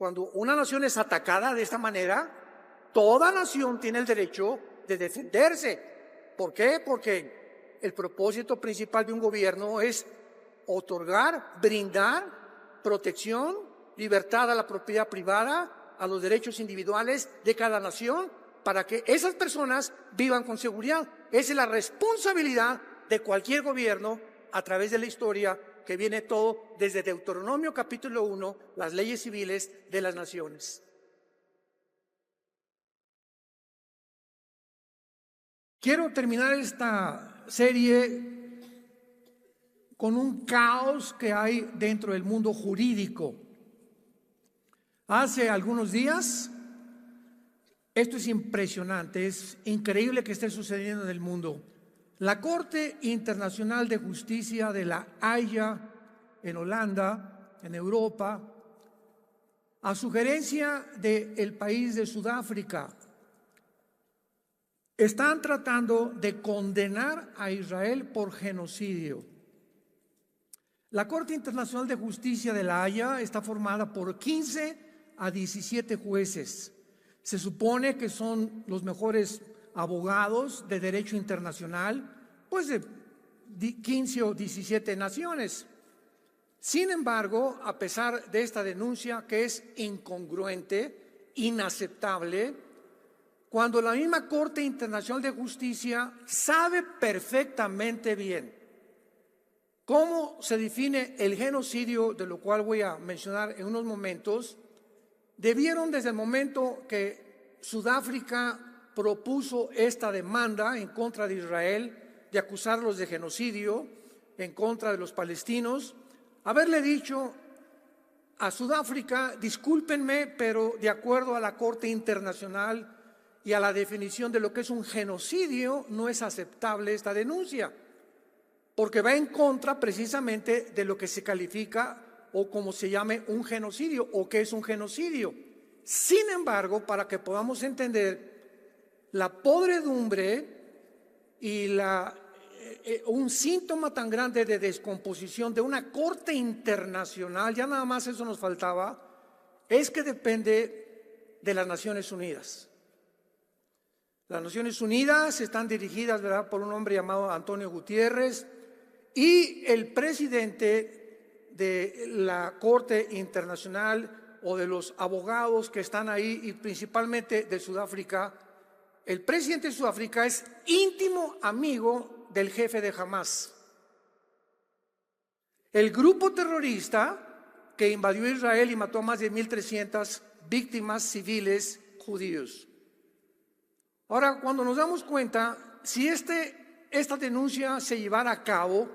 cuando una nación es atacada de esta manera, toda nación tiene el derecho de defenderse. ¿Por qué? Porque el propósito principal de un gobierno es otorgar, brindar protección, libertad a la propiedad privada, a los derechos individuales de cada nación, para que esas personas vivan con seguridad. Esa es la responsabilidad de cualquier gobierno a través de la historia, que viene todo desde Deuteronomio capítulo 1, las leyes civiles de las naciones. Quiero terminar esta serie con un caos que hay dentro del mundo jurídico. Hace algunos días, esto es impresionante, es increíble que esté sucediendo en el mundo. La Corte Internacional de Justicia de La Haya, en Holanda, en Europa, a sugerencia del país de Sudáfrica, están tratando de condenar a Israel por genocidio. La Corte Internacional de Justicia de La Haya está formada por 15 a 17 jueces. Se supone que son los mejores abogados de derecho internacional, pues de 15 o 17 naciones. Sin embargo, a pesar de esta denuncia que es incongruente, inaceptable, cuando la misma Corte Internacional de Justicia sabe perfectamente bien cómo se define el genocidio, de lo cual voy a mencionar en unos momentos, debieron desde el momento que Sudáfrica propuso esta demanda en contra de Israel, de acusarlos de genocidio en contra de los palestinos, haberle dicho a Sudáfrica: discúlpenme, pero de acuerdo a la Corte Internacional y a la definición de lo que es un genocidio, no es aceptable esta denuncia, porque va en contra precisamente de lo que se califica o como se llame un genocidio o qué es un genocidio. Sin embargo, para que podamos entender la podredumbre y un síntoma tan grande de descomposición de una corte internacional, ya nada más eso nos faltaba, es que depende de las Naciones Unidas. Las Naciones Unidas están dirigidas, ¿verdad?, por un hombre llamado Antonio Gutiérrez, y el presidente de la Corte Internacional o de los abogados que están ahí, y principalmente de Sudáfrica, el presidente de Sudáfrica es íntimo amigo del jefe de Hamás, el grupo terrorista que invadió Israel y mató a más de 1,300 víctimas civiles judíos. Ahora, cuando nos damos cuenta, si esta denuncia se llevara a cabo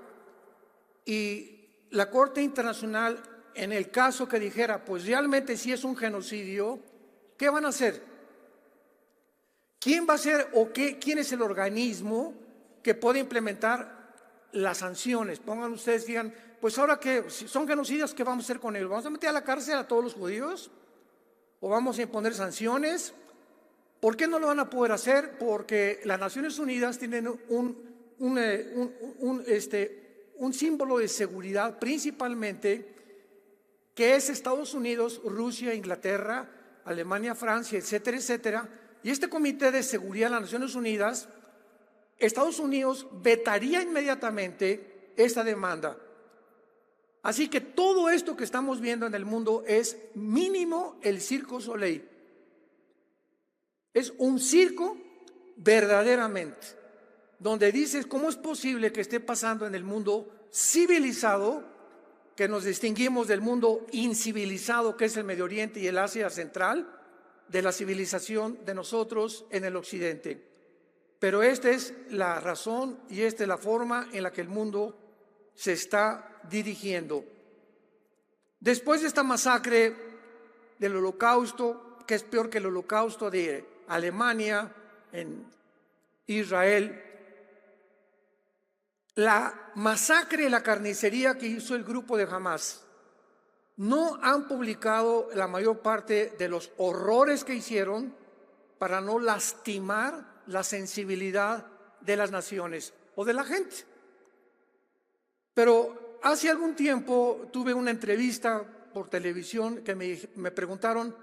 y la Corte Internacional, en el caso que dijera, pues realmente sí es un genocidio, ¿qué van a hacer? ¿Quién va a ser o quién es el organismo que puede implementar las sanciones? Pongan ustedes, digan, pues ahora que si son genocidios, ¿qué vamos a hacer con ellos? ¿Vamos a meter a la cárcel a todos los judíos? ¿O vamos a imponer sanciones? ¿Por qué no lo van a poder hacer? Porque las Naciones Unidas tienen un símbolo de seguridad principalmente, que es Estados Unidos, Rusia, Inglaterra, Alemania, Francia, etcétera, etcétera. Y este Comité de Seguridad de las Naciones Unidas, Estados Unidos vetaría inmediatamente esta demanda. Así que todo esto que estamos viendo en el mundo es mínimo el Circo Soleil. Es un circo verdaderamente, donde dices, ¿cómo es posible que esté pasando en el mundo civilizado, que nos distinguimos del mundo incivilizado, que es el Medio Oriente y el Asia Central, de la civilización de nosotros en el Occidente? Pero esta es la razón y esta es la forma en la que el mundo se está dirigiendo. Después de esta masacre del Holocausto, que es peor que el Holocausto de Alemania, en Israel, la masacre y la carnicería que hizo el grupo de Hamás, no han publicado la mayor parte de los horrores que hicieron para no lastimar la sensibilidad de las naciones o de la gente. Pero hace algún tiempo tuve una entrevista por televisión que me preguntaron: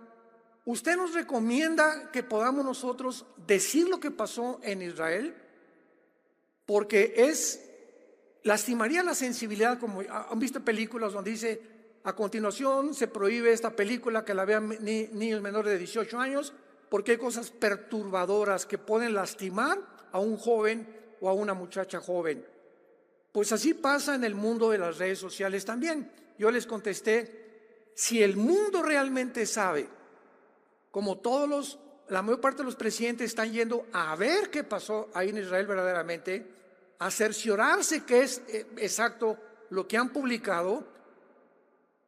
¿usted nos recomienda que podamos nosotros decir lo que pasó en Israel? Porque lastimaría la sensibilidad. Como han visto películas donde dice: a continuación se prohíbe esta película que la vean niños menores de 18 años, porque hay cosas perturbadoras que pueden lastimar a un joven o a una muchacha joven. Pues así pasa en el mundo de las redes sociales también. Yo les contesté: si el mundo realmente sabe, como la mayor parte de los presidentes están yendo a ver qué pasó ahí en Israel verdaderamente, a cerciorarse que es exacto lo que han publicado.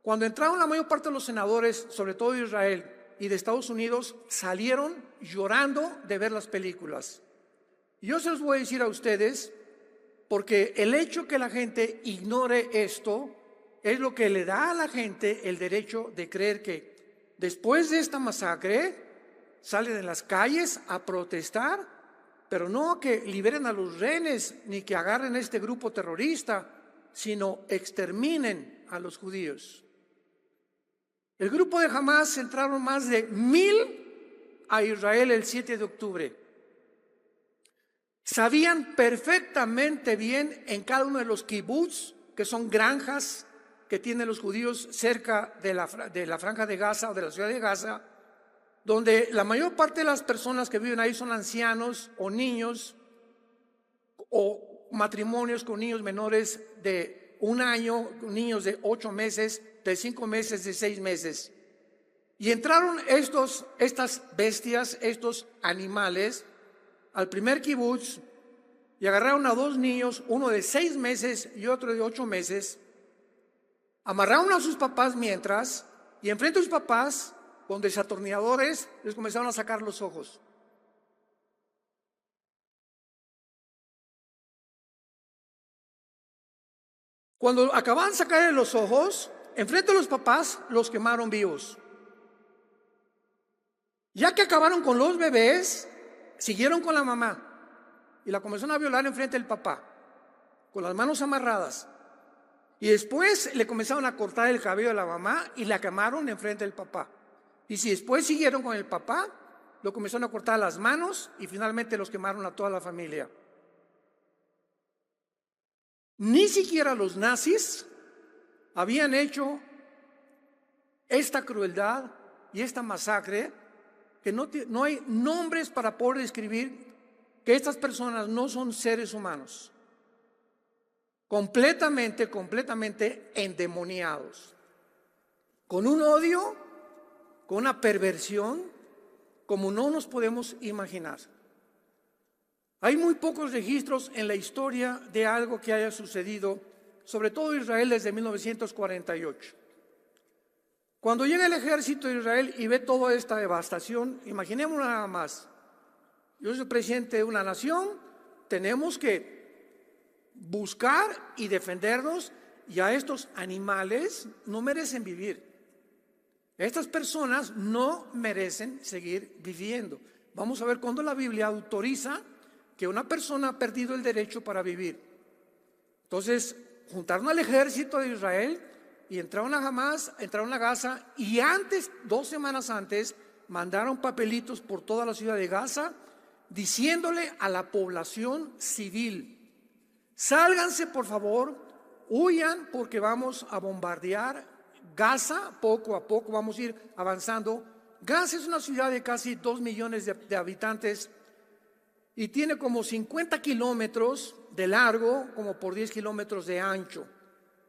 Cuando entraron la mayor parte de los senadores, sobre todo de Israel y de Estados Unidos, salieron llorando de ver las películas. Y yo se los voy a decir a ustedes, porque el hecho que la gente ignore esto es lo que le da a la gente el derecho de creer que después de esta masacre salen en las calles a protestar, pero no que liberen a los rehenes ni que agarren a este grupo terrorista, sino exterminen a los judíos. El grupo de Hamás entraron más de 1,000 a Israel el 7 de octubre. Sabían perfectamente bien en cada uno de los kibbutz, que son granjas que tienen los judíos cerca de la franja de Gaza o de la ciudad de Gaza, donde la mayor parte de las personas que viven ahí son ancianos o niños, o matrimonios con niños menores de 1 año, niños de 8 meses, de 5 meses, de 6 meses. Y entraron estas bestias, estos animales, al primer kibutz, y agarraron a 2 niños, uno de 6 meses y otro de 8 meses, amarraron a sus papás mientras, y enfrente de sus papás, con desatornilladores, les comenzaron a sacar los ojos. Cuando acababan de sacarle los ojos, enfrente de los papás, los quemaron vivos. Ya que acabaron con los bebés, siguieron con la mamá y la comenzaron a violar enfrente del papá, con las manos amarradas. Y después le comenzaron a cortar el cabello a la mamá y la quemaron enfrente del papá. Y si después siguieron con el papá, lo comenzaron a cortar las manos y finalmente los quemaron a toda la familia. Ni siquiera los nazis habían hecho esta crueldad y esta masacre, que no hay nombres para poder describir que estas personas no son seres humanos, completamente endemoniados, con un odio, con una perversión como no nos podemos imaginar. Hay muy pocos registros en la historia de algo que haya sucedido, sobre todo en Israel desde 1948. Cuando llega el ejército de Israel y ve toda esta devastación, imaginemos nada más: yo soy presidente de una nación, tenemos que buscar y defendernos, y a estos animales no merecen vivir. Estas personas no merecen seguir viviendo. Vamos a ver cuándo la Biblia autoriza que una persona ha perdido el derecho para vivir. Entonces, juntaron al ejército de Israel y entraron a Hamás, entraron a Gaza, y 2 semanas antes, mandaron papelitos por toda la ciudad de Gaza diciéndole a la población civil: sálganse por favor, huyan, porque vamos a bombardear Gaza poco a poco, vamos a ir avanzando. Gaza es una ciudad de casi 2 millones de habitantes y tiene como 50 kilómetros de largo, como por 10 kilómetros de ancho,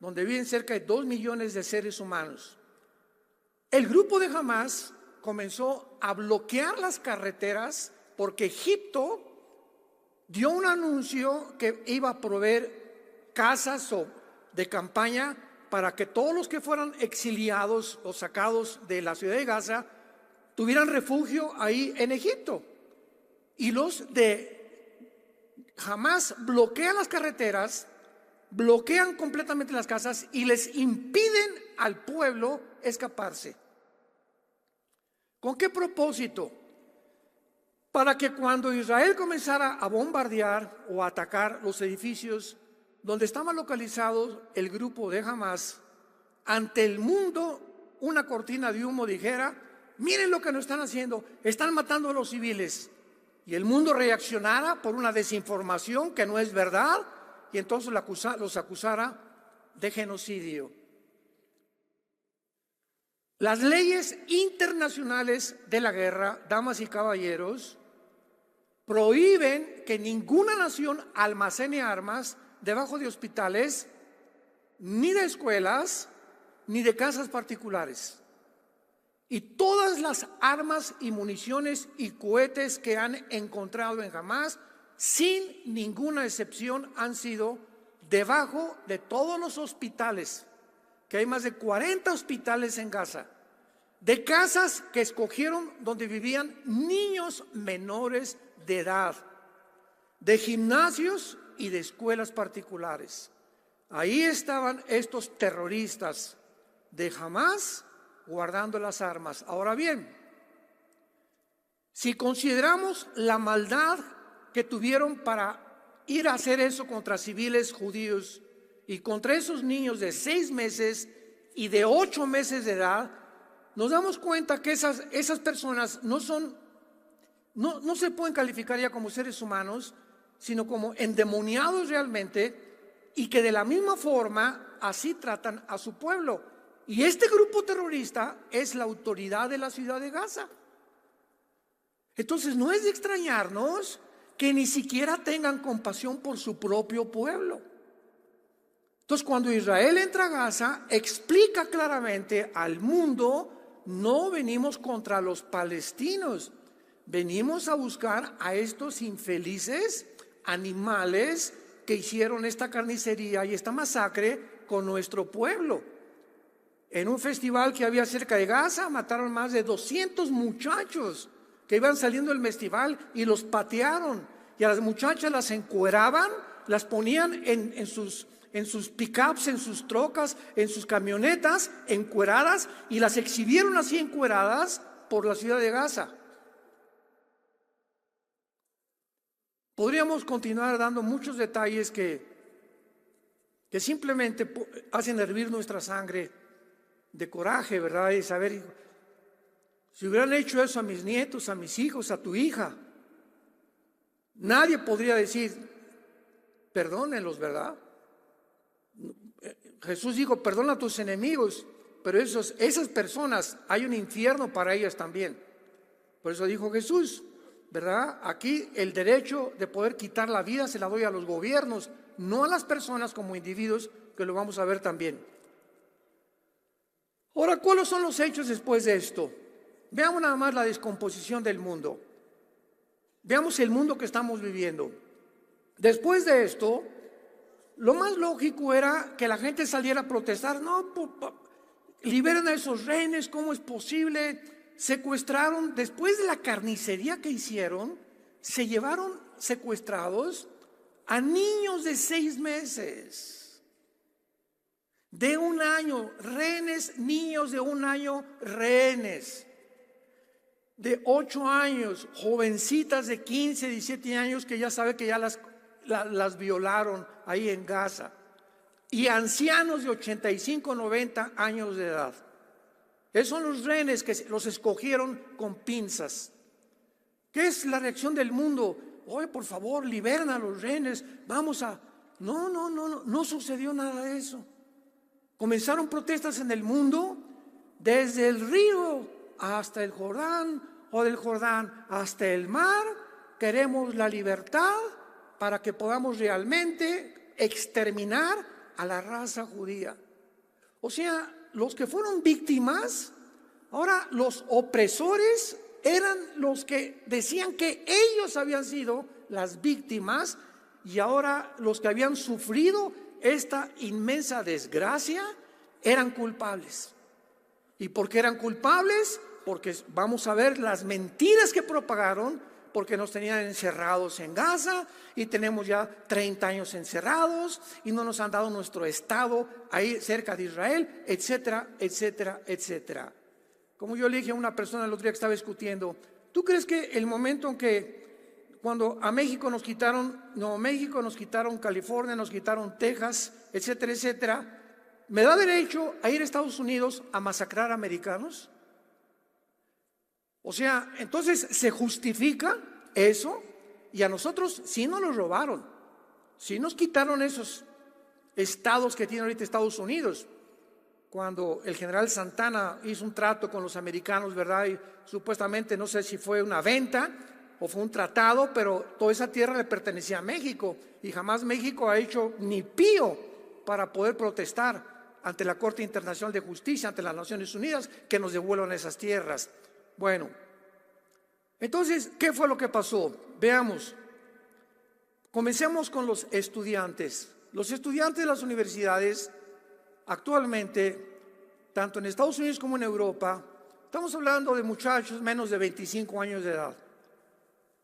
donde viven cerca de 2 millones de seres humanos. El grupo de Hamás comenzó a bloquear las carreteras porque Egipto dio un anuncio que iba a proveer casas de campaña para que todos los que fueran exiliados o sacados de la ciudad de Gaza tuvieran refugio ahí en Egipto. Y los de Hamás bloquean las carreteras, bloquean completamente las casas y les impiden al pueblo escaparse. ¿Con qué propósito? Para que cuando Israel comenzara a bombardear o a atacar los edificios donde estaba localizado el grupo de Hamás, ante el mundo una cortina de humo dijera: miren lo que nos están haciendo, están matando a los civiles, y el mundo reaccionara por una desinformación que no es verdad, y entonces los acusara de genocidio. Las leyes internacionales de la guerra, damas y caballeros, prohíben que ninguna nación almacene armas debajo de hospitales, ni de escuelas, ni de casas particulares. Y todas las armas y municiones y cohetes que han encontrado en Hamás, sin ninguna excepción, han sido debajo de todos los hospitales, que hay más de 40 hospitales en Gaza, de casas que escogieron donde vivían niños menores de edad, de gimnasios y de escuelas particulares. Ahí estaban estos terroristas de Hamás guardando las armas. Ahora bien, si consideramos la maldad que tuvieron para ir a hacer eso contra civiles judíos y contra esos niños de 6 meses y de 8 meses de edad, nos damos cuenta que esas personas no se pueden calificar ya como seres humanos, sino como endemoniados realmente, y que de la misma forma así tratan a su pueblo. Y este grupo terrorista es la autoridad de la ciudad de Gaza. Entonces no es de extrañarnos que ni siquiera tengan compasión por su propio pueblo. Entonces, cuando Israel entra a Gaza, explica claramente al mundo: no venimos contra los palestinos, venimos a buscar a estos infelices animales que hicieron esta carnicería y esta masacre con nuestro pueblo. En un festival que había cerca de Gaza, mataron más de 200 muchachos que iban saliendo del festival y los patearon. Y a las muchachas las encueraban, las ponían en sus pickups, en sus trocas, en sus camionetas, encueradas, y las exhibieron así encueradas por la ciudad de Gaza. Podríamos continuar dando muchos detalles que simplemente hacen hervir nuestra sangre de coraje, ¿verdad? Y saber, si hubieran hecho eso a mis nietos, a mis hijos, a tu hija, nadie podría decir: perdónenlos, ¿verdad? Jesús dijo: perdona a tus enemigos, pero esas personas, hay un infierno para ellas también. Por eso dijo Jesús, ¿verdad? Aquí el derecho de poder quitar la vida se la doy a los gobiernos, no a las personas como individuos, que lo vamos a ver también. Ahora, ¿cuáles son los hechos después de esto? Veamos nada más la descomposición del mundo. Veamos el mundo que estamos viviendo. Después de esto, lo más lógico era que la gente saliera a protestar: no, liberen a esos rehenes, ¿cómo es posible? Secuestraron, después de la carnicería que hicieron, se llevaron secuestrados a niños de 6 meses. De 1 año, rehenes, niños de 1 año, rehenes. De 8 años, jovencitas de 15, 17 años que ya sabe que ya las violaron ahí en Gaza. Y ancianos de 85, 90 años de edad. Esos son los rehenes que los escogieron con pinzas. ¿Qué es la reacción del mundo? Oye, por favor, liberen a los rehenes, vamos a... No sucedió nada de eso. Comenzaron protestas en el mundo, desde el río hasta el Jordán, o del Jordán hasta el mar. Queremos la libertad para que podamos realmente exterminar a la raza judía. O sea, los que fueron víctimas, ahora los opresores eran los que decían que ellos habían sido las víctimas, y ahora los que habían sufrido esta inmensa desgracia eran culpables. ¿Y por qué eran culpables? Porque vamos a ver las mentiras que propagaron, porque nos tenían encerrados en Gaza y tenemos ya 30 años encerrados y no nos han dado nuestro estado ahí cerca de Israel, etcétera, etcétera, etcétera. Como yo le dije a una persona el otro día que estaba discutiendo: ¿tú crees que el momento en que cuando a México nos quitaron Nuevo México, nos quitaron California, nos quitaron Texas, etcétera, etcétera, ¿me da derecho a ir a Estados Unidos a masacrar americanos? O sea, entonces se justifica eso, y a nosotros sí nos lo robaron, sí nos quitaron esos estados que tiene ahorita Estados Unidos. Cuando el general Santana hizo un trato con los americanos, ¿verdad? Y supuestamente, no sé si fue una venta o fue un tratado, pero toda esa tierra le pertenecía a México, y jamás México ha hecho ni pío para poder protestar ante la Corte Internacional de Justicia, ante las Naciones Unidas, que nos devuelvan esas tierras. Bueno, entonces, ¿qué fue lo que pasó? Veamos. Comencemos con los estudiantes. Los estudiantes de las universidades actualmente, tanto en Estados Unidos como en Europa, estamos hablando de muchachos menos de 25 años de edad,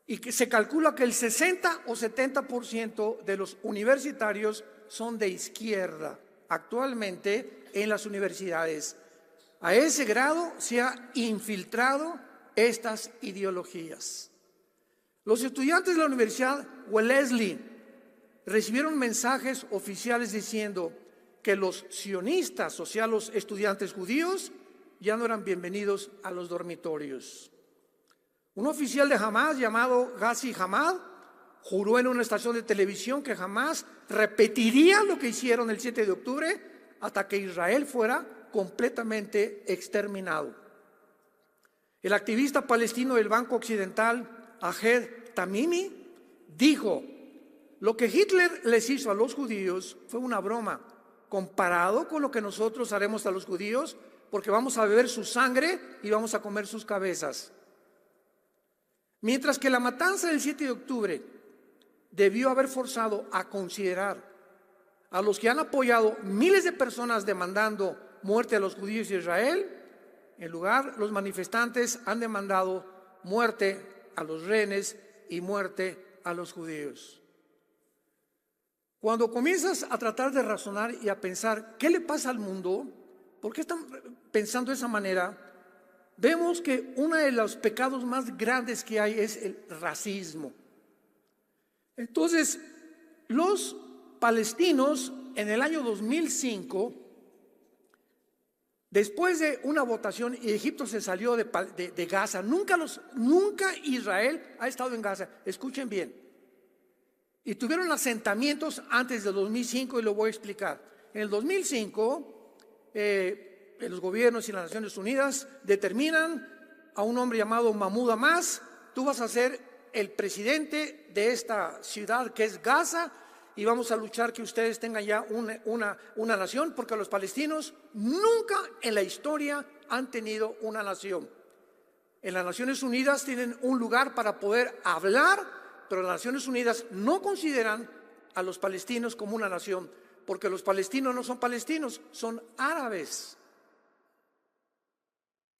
y que se calcula que el 60 o 70% de los universitarios son de izquierda actualmente en las universidades. A ese grado se ha infiltrado estas ideologías. Los estudiantes de la Universidad Wellesley recibieron mensajes oficiales diciendo que los sionistas, o sea, los estudiantes judíos, ya no eran bienvenidos a los dormitorios. Un oficial de Hamás llamado Ghazi Hamad juró en una estación de televisión que jamás repetiría lo que hicieron el 7 de octubre hasta que Israel fuera completamente exterminado. El activista palestino del Banco Occidental, Ahed Tamimi, dijo: lo que Hitler les hizo a los judíos fue una broma comparado con lo que nosotros haremos a los judíos, porque vamos a beber su sangre y vamos a comer sus cabezas. Mientras que la matanza del 7 de octubre debió haber forzado a considerar a los que han apoyado miles de personas demandando muerte a los judíos de Israel, en lugar, los manifestantes han demandado muerte a los rehenes y muerte a los judíos. Cuando comienzas a tratar de razonar y a pensar ¿qué le pasa al mundo? ¿Por qué están pensando de esa manera? Vemos que uno de los pecados más grandes que hay es el racismo. Entonces, los palestinos en el año 2005, después de una votación, y Egipto se salió de Gaza, nunca Israel ha estado en Gaza, escuchen bien, y tuvieron asentamientos antes del 2005, y lo voy a explicar. En el 2005, los gobiernos y las Naciones Unidas determinan a un hombre llamado Mahmoud Abbas: tú vas a ser el presidente de esta ciudad que es Gaza, y vamos a luchar que ustedes tengan ya una nación, porque los palestinos nunca en la historia han tenido una nación. En las Naciones Unidas tienen un lugar para poder hablar, pero las Naciones Unidas no consideran a los palestinos como una nación, porque los palestinos no son palestinos, son árabes.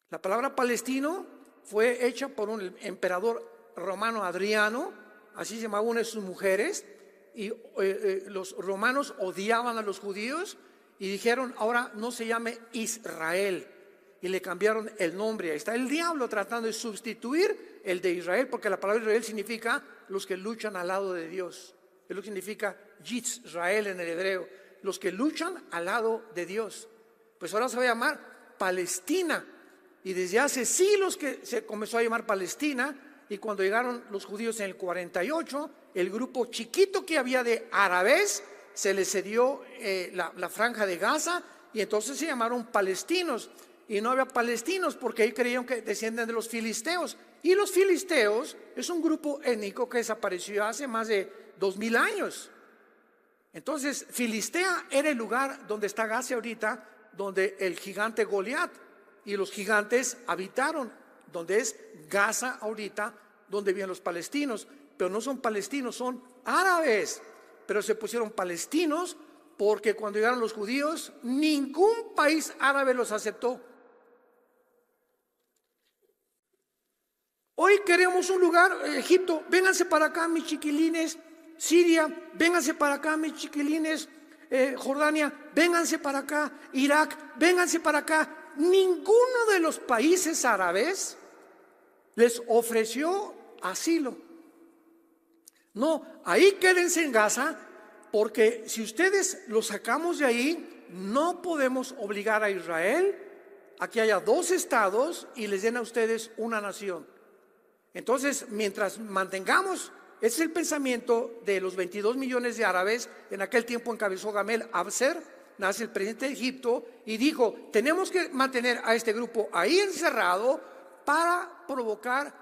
La palabra palestino fue hecha por un emperador romano, Adriano, así se llamaba una de sus mujeres, y los romanos odiaban a los judíos y dijeron: ahora no se llame Israel, y le cambiaron el nombre. Ahí está el diablo tratando de sustituir el de Israel, porque la palabra Israel significa los que luchan al lado de Dios. Es lo que significa Yisrael en el hebreo, los que luchan al lado de Dios. Pues ahora se va a llamar Palestina, y desde hace siglos que se comenzó a llamar Palestina. Y cuando llegaron los judíos en el 48, el grupo chiquito que había de árabes se les cedió la franja de Gaza, y entonces se llamaron palestinos. Y no había palestinos porque ellos creían que descienden de los filisteos. Y los filisteos es un grupo étnico que desapareció hace más de 2000 años. Entonces, Filistea era el lugar donde está Gaza ahorita, donde el gigante Goliat y los gigantes habitaron, donde es Gaza ahorita, donde viven los palestinos. Pero no son palestinos, son árabes. Pero se pusieron palestinos porque cuando llegaron los judíos, ningún país árabe los aceptó. Hoy queremos un lugar, Egipto, vénganse para acá mis chiquilines. Siria, vénganse para acá mis chiquilines. Jordania, vénganse para acá. Irak, vénganse para acá. Ninguno de los países árabes les ofreció asilo. No, ahí quédense en Gaza, porque si ustedes los sacamos de ahí, no podemos obligar a Israel a que haya dos estados y les den a ustedes una nación. Entonces, mientras mantengamos, ese es el pensamiento de los 22 millones de árabes. En aquel tiempo encabezó Gamel Abser, nace el presidente de Egipto, y dijo: tenemos que mantener a este grupo ahí encerrado para provocar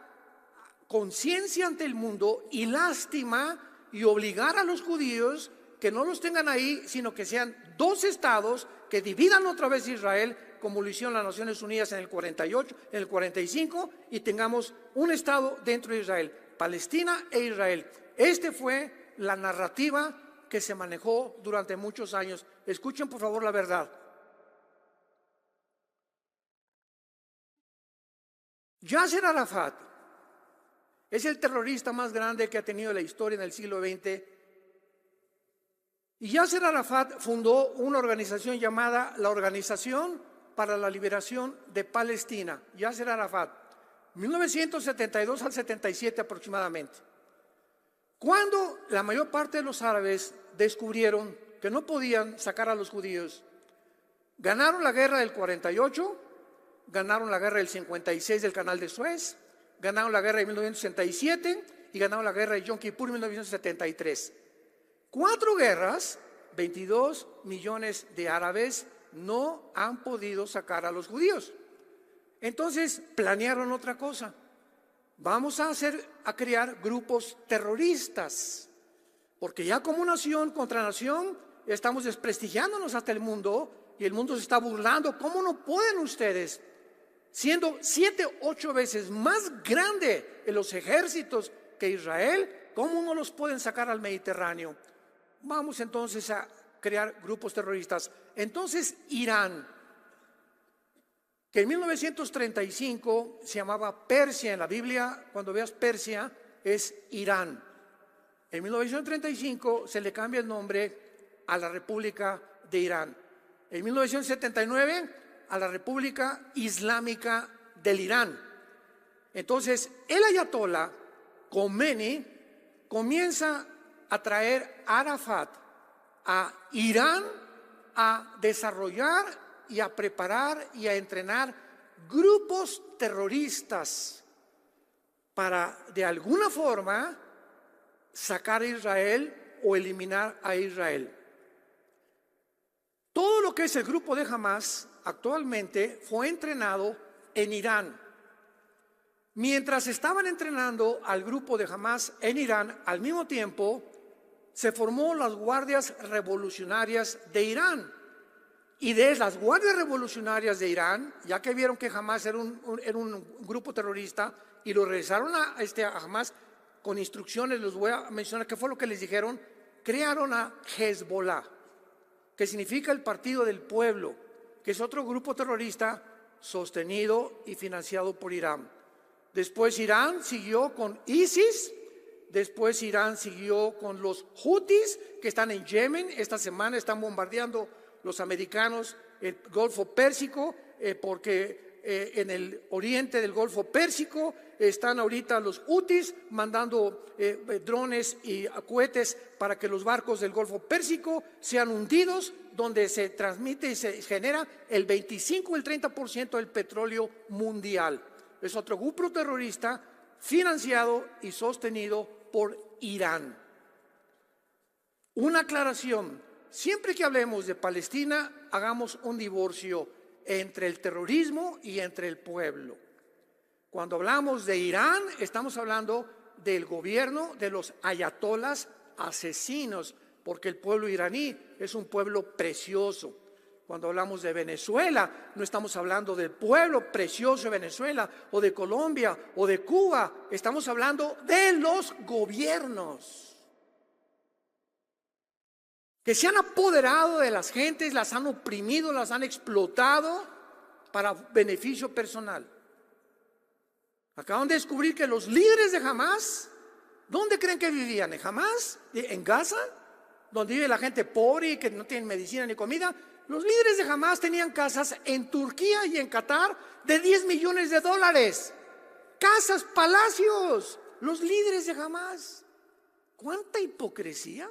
conciencia ante el mundo y lástima, y obligar a los judíos que no los tengan ahí, sino que sean dos estados que dividan otra vez Israel, como lo hicieron las Naciones Unidas en el 48, en el 45, y tengamos un estado dentro de Israel, Palestina e Israel. Este fue la narrativa que se manejó durante muchos años. Escuchen por favor la verdad. Yasser Arafat es el terrorista más grande que ha tenido la historia en el siglo XX. Y Yasser Arafat fundó una organización llamada la Organización para la Liberación de Palestina. Yasser Arafat, 1972 al 77 aproximadamente. Cuando la mayor parte de los árabes descubrieron que no podían sacar a los judíos, ganaron la guerra del 48, ganaron la guerra del 56 del Canal de Suez, ganaron la guerra de 1967 y ganaron la guerra de Yom Kippur en 1973. 4 guerras, 22 millones de árabes no han podido sacar a los judíos. Entonces planearon otra cosa. Vamos a crear grupos terroristas, porque ya como nación contra nación estamos desprestigiándonos hasta el mundo, y el mundo se está burlando. ¿Cómo no pueden ustedes, siendo 7, 8 veces más grande en los ejércitos que Israel, cómo no los pueden sacar al Mediterráneo? Vamos entonces a crear grupos terroristas. Entonces Irán, que en 1935 se llamaba Persia en la Biblia, cuando veas Persia es Irán. En 1935 se le cambia el nombre a la República de Irán. En 1979 a la República Islámica del Irán. Entonces el ayatolá Khomeini comienza a traer a Arafat a Irán a desarrollar y a preparar y a entrenar grupos terroristas para de alguna forma sacar a Israel o eliminar a Israel. Todo lo que es el grupo de Hamás actualmente fue entrenado en Irán. Mientras estaban entrenando al grupo de Hamás en Irán, al mismo tiempo se formó las guardias revolucionarias de Irán. Y de las guardias revolucionarias de Irán, ya que vieron que Hamás era un grupo terrorista y lo regresaron a Hamás con instrucciones, les voy a mencionar qué fue lo que les dijeron. Crearon a Hezbollah, que significa el Partido del Pueblo, que es otro grupo terrorista sostenido y financiado por Irán. Después Irán siguió con ISIS, después Irán siguió con los Houthis, que están en Yemen. Esta semana están bombardeando los americanos el Golfo Pérsico, porque en el oriente del Golfo Pérsico están ahorita los Houthis mandando drones y cohetes para que los barcos del Golfo Pérsico sean hundidos, donde se transmite y se genera el 25 o el 30% del petróleo mundial. Es otro grupo terrorista financiado y sostenido por Irán. Una aclaración: siempre que hablemos de Palestina, hagamos un divorcio entre el terrorismo y entre el pueblo. Cuando hablamos de Irán, estamos hablando del gobierno de los ayatolas asesinos, porque el pueblo iraní es un pueblo precioso. Cuando hablamos de Venezuela, no estamos hablando del pueblo precioso de Venezuela, o de Colombia, o de Cuba. Estamos hablando de los gobiernos que se han apoderado de las gentes, las han oprimido, las han explotado para beneficio personal. Acaban de descubrir que los líderes de Hamás, ¿dónde creen que vivían? ¿En Hamás? ¿En Gaza? ¿Donde vive la gente pobre y que no tienen medicina ni comida? Los líderes de Hamás tenían casas en Turquía y en Qatar de 10 millones de dólares. Casas, palacios. Los líderes de Hamás. ¿Cuánta hipocresía?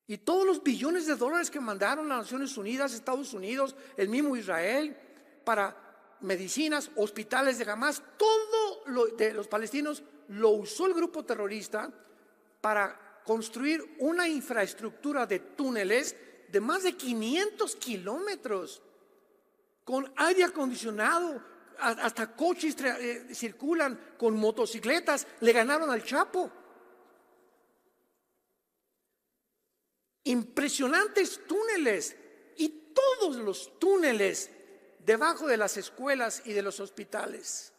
Y todos los billones de dólares que mandaron las Naciones Unidas, Estados Unidos, el mismo Israel, para medicinas, hospitales de Hamas, todo lo de los palestinos lo usó el grupo terrorista para construir una infraestructura de túneles de más de 500 kilómetros, con aire acondicionado, hasta coches circulan, con motocicletas, le ganaron al Chapo. Impresionantes túneles, y todos los túneles debajo de las escuelas y de los hospitales.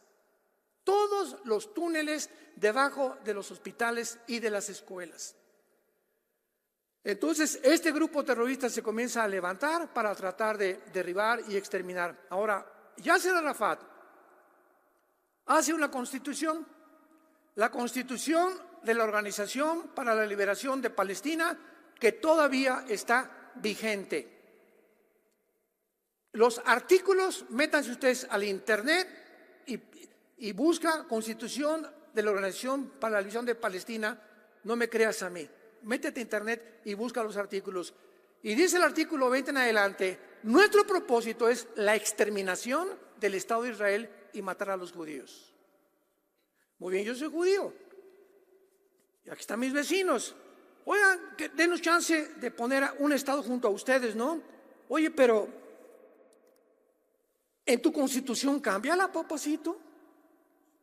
Todos los túneles debajo de los hospitales y de las escuelas. Entonces, este grupo terrorista se comienza a levantar para tratar de derribar y exterminar. Ahora, Yasser Arafat hace una constitución, la constitución de la Organización para la Liberación de Palestina, que todavía está vigente. Los artículos, métanse ustedes al internet y busca Constitución de la Organización para la Liberación de Palestina. No me creas a mí, métete a internet y busca los artículos. Y dice el artículo 20 en adelante: nuestro propósito es la exterminación del Estado de Israel y matar a los judíos. Muy bien, yo soy judío y aquí están mis vecinos. Oigan, denos chance de poner un Estado junto a ustedes, ¿no? Oye, pero ¿en tu constitución cámbiala, papacito?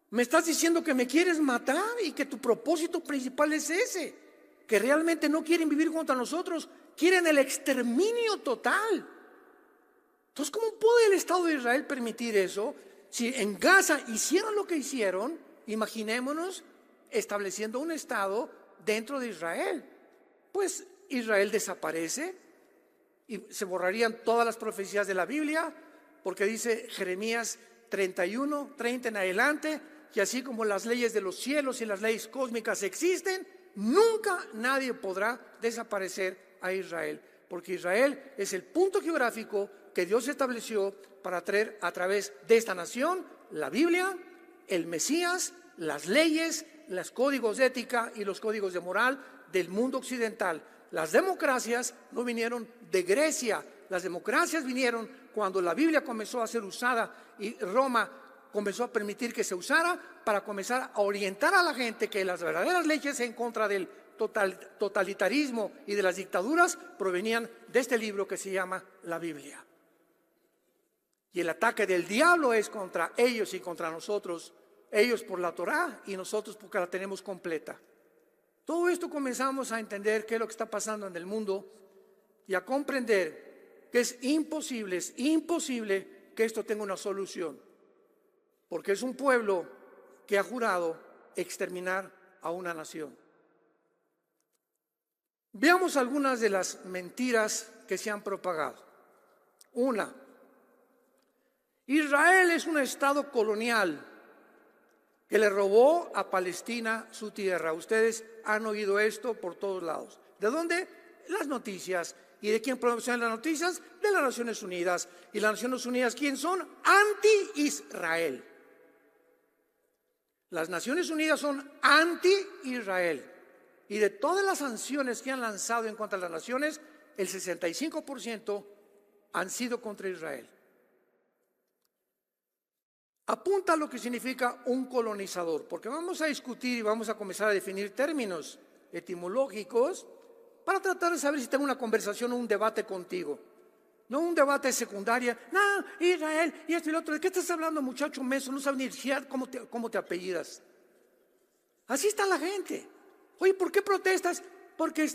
Me estás diciendo que me quieres matar y que tu propósito principal es ese, que realmente no quieren vivir junto a nosotros, quieren el exterminio total. Entonces, ¿cómo puede el Estado de Israel permitir eso? Si en Gaza hicieron lo que hicieron, imaginémonos estableciendo un Estado dentro de Israel. Pues Israel desaparece y se borrarían todas las profecías de la Biblia, porque dice Jeremías 31, 30 en adelante, que así como las leyes de los cielos y las leyes cósmicas existen, nunca nadie podrá desaparecer a Israel, porque Israel es el punto geográfico que Dios estableció para traer a través de esta nación la Biblia, el Mesías, las leyes, los códigos de ética y los códigos de moral del mundo occidental. Las democracias no vinieron de Grecia, las democracias vinieron cuando la Biblia comenzó a ser usada y Roma comenzó a permitir que se usara para comenzar a orientar a la gente que las verdaderas leyes en contra del totalitarismo y de las dictaduras provenían de este libro que se llama la Biblia. Y el ataque del diablo es contra ellos y contra nosotros, ellos por la Torá y nosotros porque la tenemos completa. Todo esto comenzamos a entender qué es lo que está pasando en el mundo y a comprender que es imposible que esto tenga una solución, porque es un pueblo que ha jurado exterminar a una nación. Veamos algunas de las mentiras que se han propagado. Una, Israel es un estado colonial que le robó a Palestina su tierra. Ustedes han oído esto por todos lados. ¿De dónde? Las noticias. ¿Y de quién promocionan las noticias? De las Naciones Unidas. ¿Y las Naciones Unidas quién son? Anti-Israel. Las Naciones Unidas son anti-Israel. Y de todas las sanciones que han lanzado en contra de las naciones, el 65% han sido contra Israel. Apunta a lo que significa un colonizador, porque vamos a discutir y vamos a comenzar a definir términos etimológicos para tratar de saber si tengo una conversación o un debate contigo. No un debate de secundaria. No, Israel y esto y lo otro. ¿De qué estás hablando, muchacho menso? No sabes ni siquiera cómo te apellidas. Así está la gente. Oye, ¿por qué protestas? Porque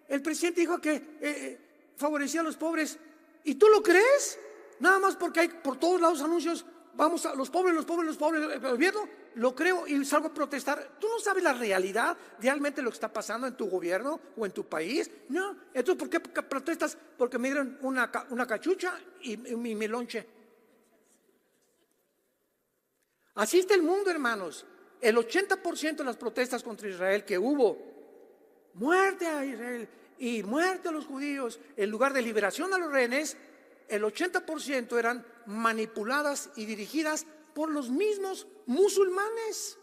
el presidente dijo que favorecía a los pobres. ¿Y tú lo crees? Nada más porque hay por todos lados anuncios. Vamos a los pobres, el gobierno, lo creo y salgo a protestar. ¿Tú no sabes la realidad realmente lo que está pasando en tu gobierno o en tu país? No. Entonces, ¿por qué protestas? Porque me dieron una cachucha y mi lonche. Así está el mundo, hermanos. El 80% de las protestas contra Israel que hubo, muerte a Israel y muerte a los judíos, en lugar de liberación a los rehenes, el 80% eran manipuladas y dirigidas por los mismos musulmanes.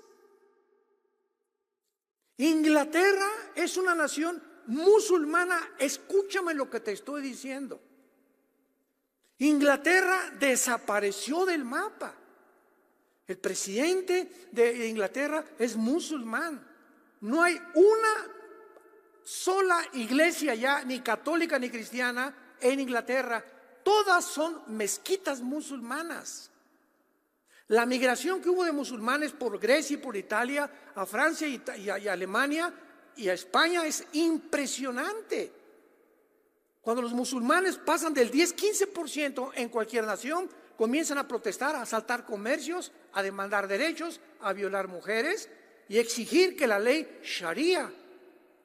Inglaterra es una nación musulmana, escúchame lo que te estoy diciendo. Inglaterra desapareció del mapa. El presidente de Inglaterra es musulmán. No hay una sola iglesia ya, ni católica ni cristiana, en Inglaterra. Todas son mezquitas musulmanas. La migración que hubo de musulmanes por Grecia y por Italia a Francia y a Alemania y a España es impresionante. Cuando los musulmanes pasan del 10-15% en cualquier nación, comienzan a protestar, a asaltar comercios, a demandar derechos, a violar mujeres y exigir que la ley Sharia,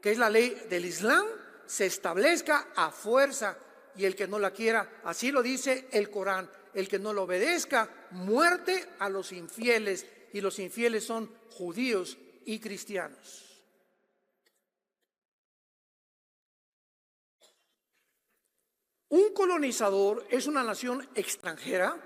que es la ley del Islam, se establezca a fuerza. Y el que no la quiera, así lo dice el Corán, el que no lo obedezca, muerte a los infieles. Y los infieles son judíos y cristianos. Un colonizador es una nación extranjera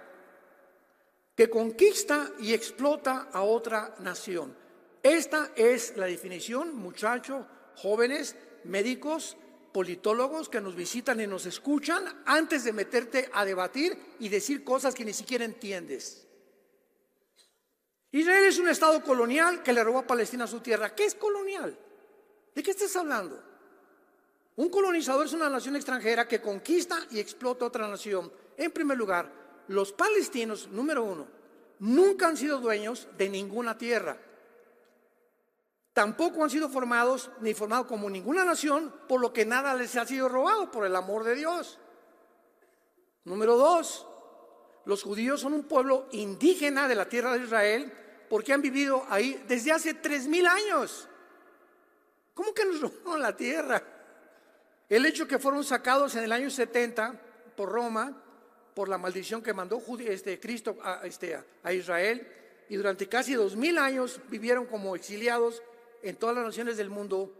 que conquista y explota a otra nación. Esta es la definición, muchachos, jóvenes, médicos, politólogos que nos visitan y nos escuchan, antes de meterte a debatir y decir cosas que ni siquiera entiendes. Israel es un estado colonial que le robó a Palestina su tierra. ¿Qué es colonial? ¿De qué estás hablando? Un colonizador es una nación extranjera que conquista y explota otra nación. En primer lugar, los palestinos, número uno, nunca han sido dueños de ninguna tierra. Tampoco han sido formados ni formados como ninguna nación, por lo que nada les ha sido robado, por el amor de Dios. Número dos, los judíos son un pueblo indígena de la tierra de Israel porque han vivido ahí desde hace 3000 años. ¿Cómo que nos robaron la tierra? El hecho que fueron sacados en el año 70 por Roma, por la maldición que mandó Cristo a Israel, y durante casi 2000 años vivieron como exiliados en todas las naciones del mundo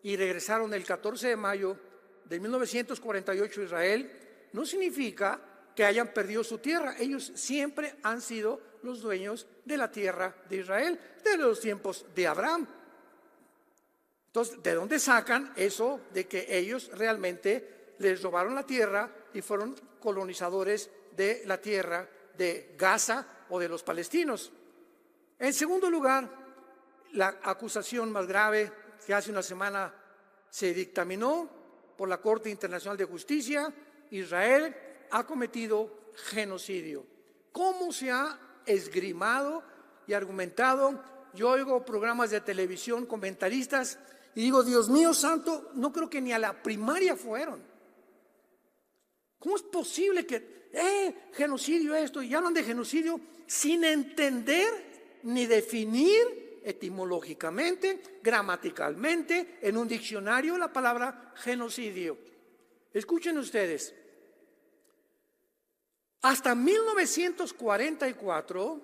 y regresaron el 14 de mayo de 1948 a Israel, no significa que hayan perdido su tierra. Ellos siempre han sido los dueños de la tierra de Israel, desde los tiempos de Abraham. Entonces, ¿de dónde sacan eso de que ellos realmente les robaron la tierra y fueron colonizadores de la tierra de Gaza o de los palestinos? En segundo lugar, la acusación más grave que hace una semana se dictaminó por la Corte Internacional de Justicia: Israel ha cometido genocidio. ¿Cómo se ha esgrimado y argumentado? Yo oigo programas de televisión, comentaristas, y digo, Dios mío santo, no creo que ni a la primaria fueron. ¿Cómo es posible que genocidio esto? Y hablan de genocidio sin entender ni definir etimológicamente, gramaticalmente, en un diccionario la palabra genocidio. Escuchen ustedes. Hasta 1944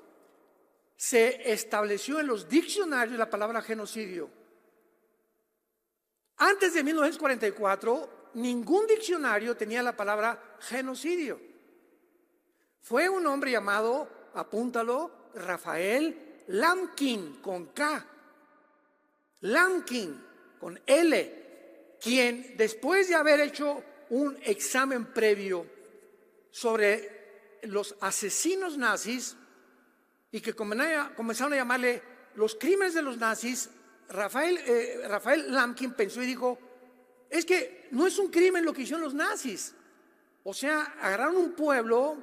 se estableció en los diccionarios la palabra genocidio. Antes de 1944, ningún diccionario tenía la palabra genocidio. Fue un hombre llamado, apúntalo, Rafael Lamkin, con K, Lamkin, con L, quien después de haber hecho un examen previo sobre los asesinos nazis y que comenzaron a llamarle los crímenes de los nazis, Rafael Lamkin pensó y dijo, es que no es un crimen lo que hicieron los nazis. O sea, agarraron un pueblo,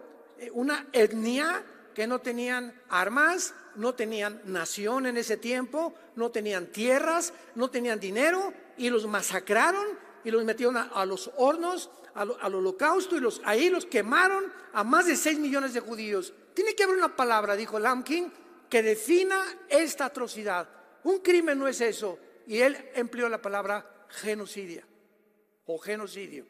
una etnia que no tenían armas, no tenían nación en ese tiempo, no tenían tierras, no tenían dinero, y los masacraron y los metieron a los hornos, al holocausto, y ahí los quemaron a más de 6 millones de judíos. Tiene que haber una palabra, dijo Lamkin, que defina esta atrocidad. Un crimen no es eso. Y él empleó la palabra genocidio o genocidio.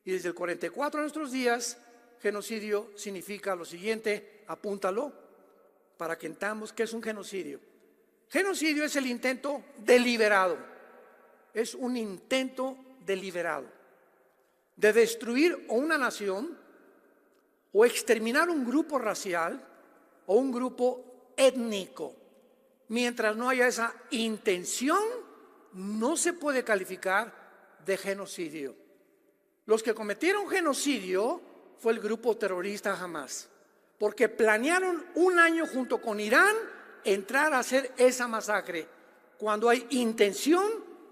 Y desde el 44 a nuestros días, genocidio significa lo siguiente, apúntalo, para que entendamos qué es un genocidio. Genocidio es el intento deliberado, es un intento deliberado de destruir o una nación o exterminar un grupo racial o un grupo étnico. Mientras no haya esa intención, no se puede calificar de genocidio. Los que cometieron genocidio fue el grupo terrorista Hamas, porque planearon un año junto con Irán entrar a hacer esa masacre. Cuando hay intención,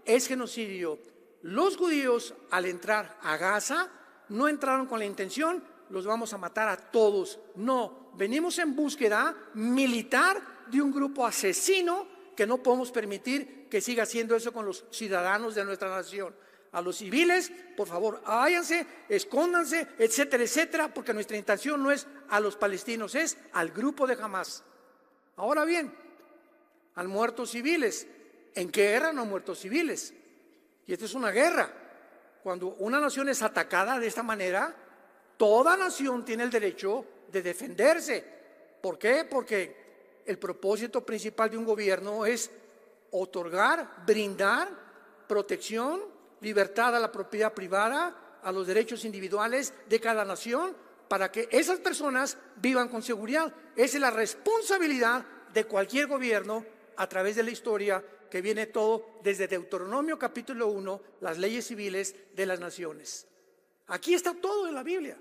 es genocidio. Los judíos, al entrar a Gaza, no entraron con la intención, los vamos a matar a todos. No, venimos en búsqueda militar de un grupo asesino que no podemos permitir que siga haciendo eso con los ciudadanos de nuestra nación. A los civiles, por favor, váyanse, escóndanse, etcétera, etcétera, porque nuestra intención no es a los palestinos, es al grupo de Hamas. Ahora bien, han muerto civiles. ¿En qué guerra no han muerto civiles? Y esta es una guerra. Cuando una nación es atacada de esta manera, toda nación tiene el derecho de defenderse. ¿Por qué? Porque el propósito principal de un gobierno es otorgar, brindar protección, libertad a la propiedad privada, a los derechos individuales de cada nación, para que esas personas vivan con seguridad. Esa es la responsabilidad de cualquier gobierno a través de la historia, que viene todo desde Deuteronomio capítulo 1, las leyes civiles de las naciones. Aquí está todo en la Biblia.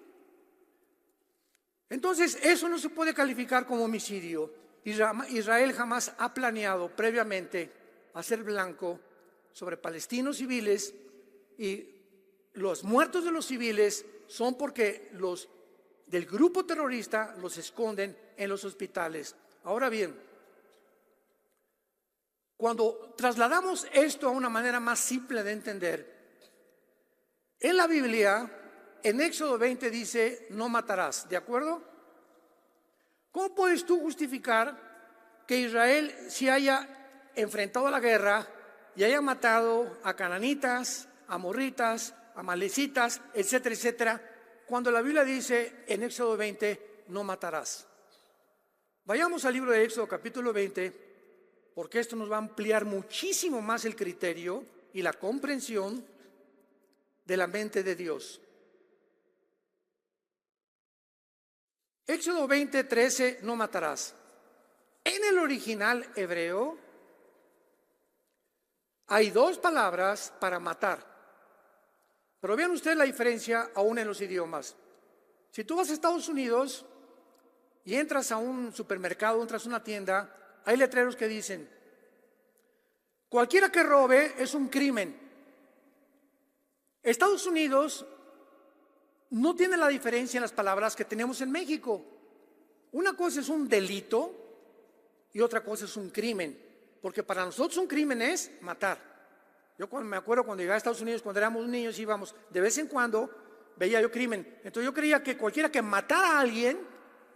Entonces, eso no se puede calificar como homicidio. Israel jamás ha planeado previamente hacer blanco sobre palestinos civiles, y los muertos de los civiles son porque los del grupo terrorista los esconden en los hospitales. Ahora bien, cuando trasladamos esto a una manera más simple de entender, en la Biblia, en Éxodo 20 dice, no matarás, ¿de acuerdo? ¿Cómo puedes tú justificar que Israel se haya enfrentado a la guerra y haya matado a cananitas, amorritas, amalecitas, etcétera, etcétera, cuando la Biblia dice en Éxodo 20, no matarás? Vayamos al libro de Éxodo capítulo 20, porque esto nos va a ampliar muchísimo más el criterio y la comprensión de la mente de Dios. Éxodo 20, 13, no matarás. En el original hebreo hay dos palabras para matar. Pero vean ustedes la diferencia aún en los idiomas. Si tú vas a Estados Unidos y entras a un supermercado, entras a una tienda, hay letreros que dicen, cualquiera que robe es un crimen. Estados Unidos no tiene la diferencia en las palabras que tenemos en México. Una cosa es un delito y otra cosa es un crimen. Porque para nosotros un crimen es matar. Yo me acuerdo cuando llegué a Estados Unidos, cuando éramos niños, íbamos, de vez en cuando veía yo crimen. Entonces yo creía que cualquiera que matara a alguien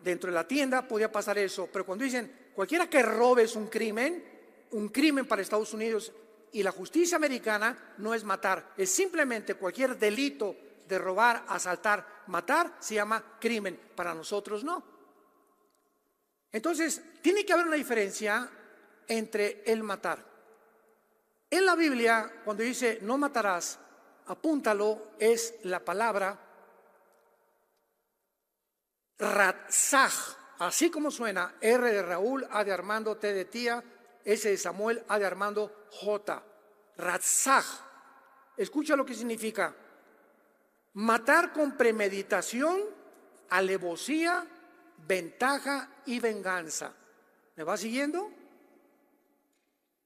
dentro de la tienda podía pasar eso. Pero cuando dicen cualquiera que robe es un crimen para Estados Unidos, y la justicia americana no es matar, es simplemente cualquier delito de robar, asaltar, matar, se llama crimen. Para nosotros no. Entonces, tiene que haber una diferencia entre el matar. En la Biblia, cuando dice no matarás, apúntalo, es la palabra ratzaj, así como suena, R de Raúl, A de Armando, T de tía, S de Samuel, A de Armando, J. Ratzaj. Escucha lo que significa. Matar con premeditación, alevosía, ventaja y venganza. ¿Me va siguiendo?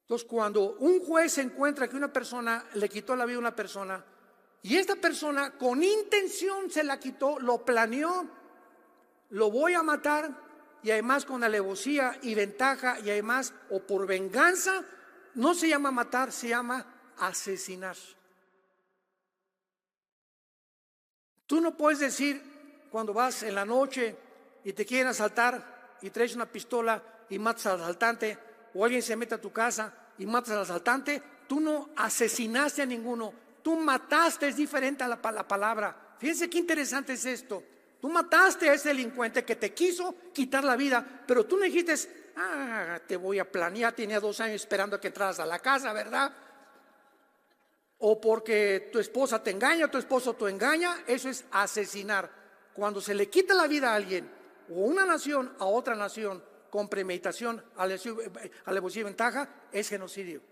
Entonces, cuando un juez encuentra que una persona le quitó la vida a una persona, y esta persona con intención se la quitó, lo planeó, lo voy a matar, y además con alevosía y ventaja, y además o por venganza, no se llama matar, se llama asesinar. Tú no puedes decir cuando vas en la noche y te quieren asaltar y traes una pistola y matas al asaltante, o alguien se mete a tu casa y matas al asaltante, tú no asesinaste a ninguno, tú mataste. Es diferente a la palabra. Fíjense qué interesante es esto. Tú mataste a ese delincuente que te quiso quitar la vida, pero tú no dijiste, te voy a planear, tenía 2 años esperando a que entraras a la casa, ¿verdad? O porque tu esposa te engaña, tu esposo te engaña. Eso es asesinar. Cuando se le quita la vida a alguien, o una nación a otra nación, con premeditación, alevosía y ventaja, es genocidio.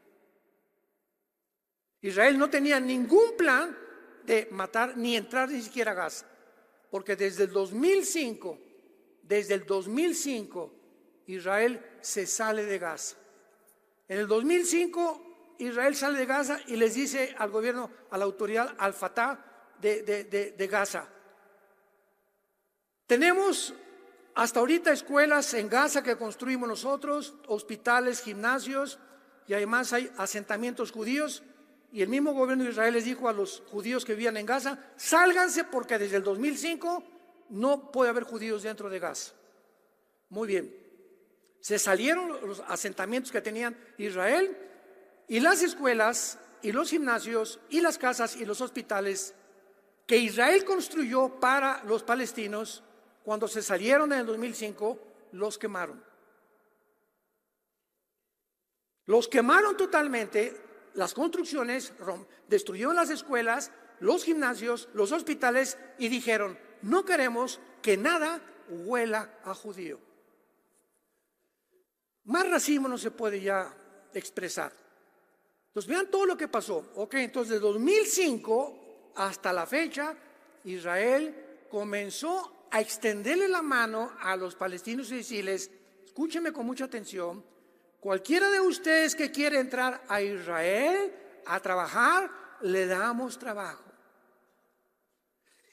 Israel no tenía ningún plan de matar ni entrar ni siquiera a Gaza, porque desde el 2005, Israel se sale de Gaza. En el 2005 Israel sale de Gaza y les dice al gobierno, a la autoridad, al Fatah de Gaza: tenemos hasta ahorita escuelas en Gaza que construimos nosotros, hospitales, gimnasios, y además hay asentamientos judíos. Y el mismo gobierno de Israel les dijo a los judíos que vivían en Gaza: sálganse, porque desde el 2005 no puede haber judíos dentro de Gaza. Muy bien, se salieron los asentamientos que tenían Israel, y las escuelas y los gimnasios y las casas y los hospitales que Israel construyó para los palestinos, cuando se salieron en el 2005, los quemaron. Los quemaron totalmente, las construcciones, destruyeron las escuelas, los gimnasios, los hospitales, y dijeron: no queremos que nada huela a judío. Más racismo no se puede ya expresar. Entonces vean todo lo que pasó. Entonces de 2005 hasta la fecha, Israel comenzó a extenderle la mano a los palestinos y decirles: escúchenme con mucha atención, cualquiera de ustedes que quiere entrar a Israel a trabajar, le damos trabajo.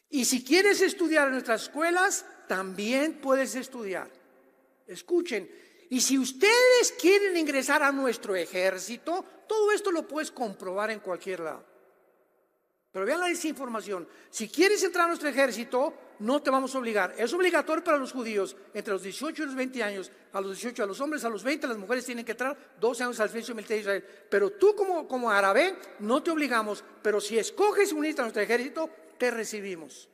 Y si quieres estudiar en nuestras escuelas, también puedes estudiar. Escuchen, y si ustedes quieren ingresar a nuestro ejército, todo esto lo puedes comprobar en cualquier lado. Pero vean la desinformación: si quieres entrar a nuestro ejército, no te vamos a obligar. Es obligatorio para los judíos entre los 18 y los 20 años. A los 18 a los hombres, a los 20 las mujeres tienen que entrar 12 años al servicio militar de Israel. Pero tú como árabe no te obligamos, pero si escoges unirte a nuestro ejército, te recibimos.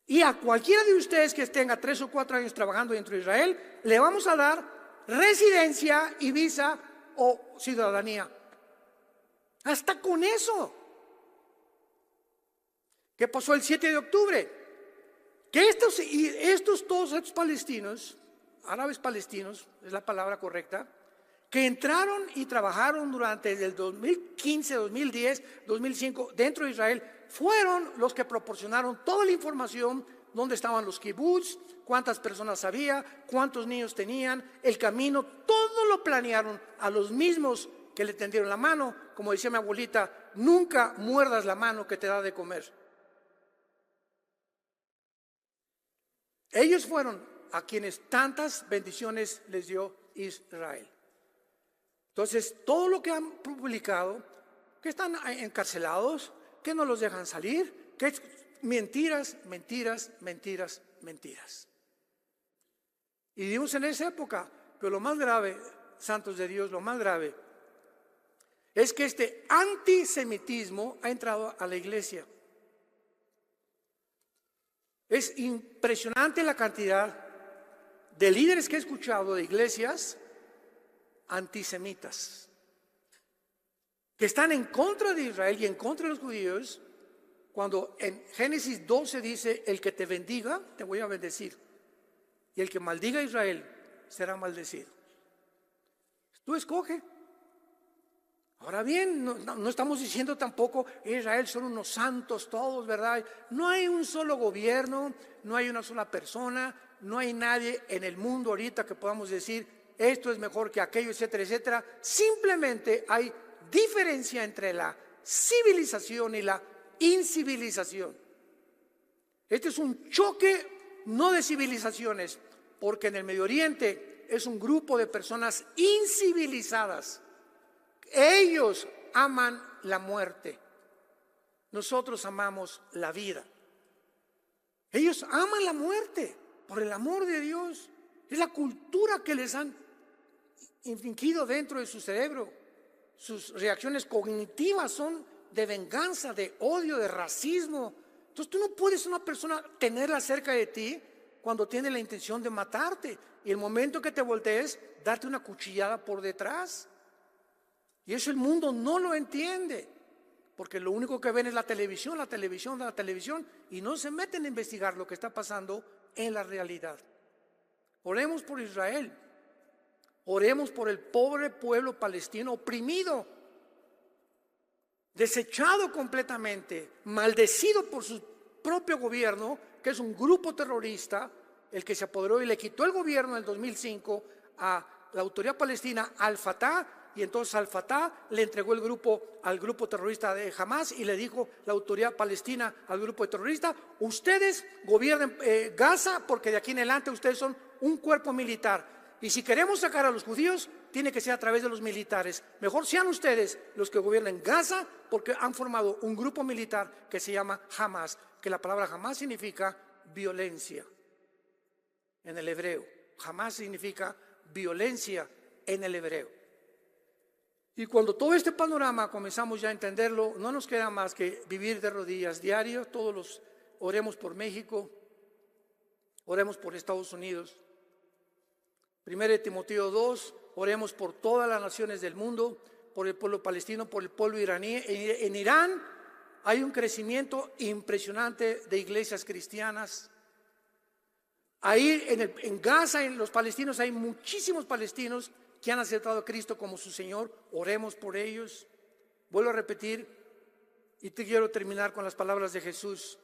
Y a cualquiera de ustedes que tenga 3 o 4 años trabajando dentro de Israel, le vamos a dar residencia y visa o ciudadanía. Hasta con eso. ¿Qué pasó el 7 de octubre? Que todos estos palestinos, árabes palestinos, es la palabra correcta, que entraron y trabajaron durante el 2015, 2010, 2005 dentro de Israel, fueron los que proporcionaron toda la información: dónde estaban los kibbutz, cuántas personas había, cuántos niños tenían, el camino, todo lo planearon. A los mismos que le tendieron la mano, como decía mi abuelita: nunca muerdas la mano que te da de comer. Ellos fueron a quienes tantas bendiciones les dio Israel. Entonces, todo lo que han publicado, que están encarcelados, que no los dejan salir, que es mentiras, mentiras, mentiras, mentiras. Y vivimos en esa época. Pero lo más grave, santos de Dios, lo más grave es que este antisemitismo ha entrado a la iglesia. Es impresionante la cantidad de líderes que he escuchado de iglesias antisemitas, que están en contra de Israel y en contra de los judíos, cuando en Génesis 12 dice: el que te bendiga, te voy a bendecir, y el que maldiga a Israel será maldecido. Tú escoge. Ahora bien, no estamos diciendo tampoco Israel son unos santos todos, ¿verdad? No hay un solo gobierno, no hay una sola persona, no hay nadie en el mundo ahorita que podamos decir esto es mejor que aquello, etcétera, etcétera. Simplemente hay diferencia entre la civilización y la incivilización. Este es un choque no de civilizaciones, porque en el Medio Oriente es un grupo de personas incivilizadas. Ellos aman la muerte, nosotros amamos la vida. Ellos aman la muerte por el amor de Dios. Es la cultura que les han infringido dentro de su cerebro. Sus reacciones cognitivas son de venganza, de odio, de racismo. Entonces tú no puedes una persona tenerla cerca de ti cuando tiene la intención de matarte, y el momento que te voltees, darte una cuchillada por detrás. Y eso el mundo no lo entiende, porque lo único que ven es la televisión, y no se meten a investigar lo que está pasando en la realidad. Oremos por Israel, oremos por el pobre pueblo palestino oprimido. desechado completamente, maldecido por su propio gobierno, que es un grupo terrorista, el que se apoderó y le quitó el gobierno en el 2005 a la autoridad palestina, al-Fatah, y entonces al-Fatah le entregó el grupo al grupo terrorista de Hamas y le dijo la autoridad palestina al grupo terrorista: ustedes gobiernen Gaza, porque de aquí en adelante ustedes son un cuerpo militar, y si queremos sacar a los judíos tiene que ser a través de los militares. Mejor sean ustedes los que gobiernen Gaza, porque han formado un grupo militar que se llama Hamas, que la palabra Hamas significa violencia en el hebreo. Hamas significa violencia en el hebreo. Y cuando todo este panorama comenzamos ya a entenderlo, no nos queda más que vivir de rodillas diario. Oremos por México, oremos por Estados Unidos. 1 Timoteo 2, oremos por todas las naciones del mundo, por el pueblo palestino, por el pueblo iraní. En Irán hay un crecimiento impresionante de iglesias cristianas. Ahí en Gaza, en los palestinos, hay muchísimos palestinos que han aceptado a Cristo como su Señor. Oremos por ellos. Vuelvo a repetir, y te quiero terminar con las palabras de Jesús,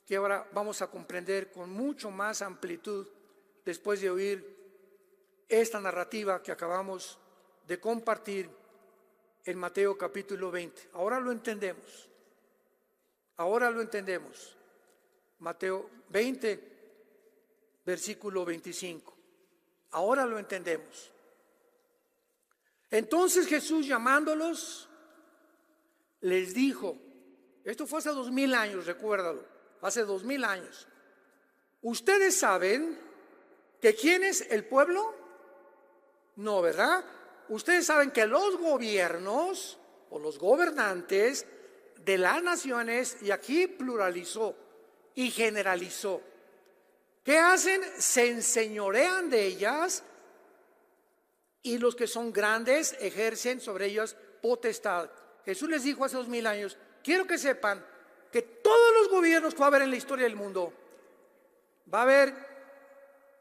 que ahora vamos a comprender con mucho más amplitud después de oír esta narrativa que acabamos de compartir en Mateo capítulo 20. Ahora lo entendemos. Ahora lo entendemos. Mateo 20, versículo 25. Ahora lo entendemos. Entonces Jesús, llamándolos, les dijo, esto fue hace 2000 años, recuérdalo, hace 2000 años. ¿Ustedes saben que quién es el pueblo? No, ¿verdad? Ustedes saben que los gobiernos o los gobernantes de las naciones, y aquí pluralizó y generalizó, ¿qué hacen? Se enseñorean de ellas, y los que son grandes ejercen sobre ellas potestad. Jesús les dijo hace 2000 años, quiero que sepan que todos los gobiernos que va a haber en la historia del mundo, va a haber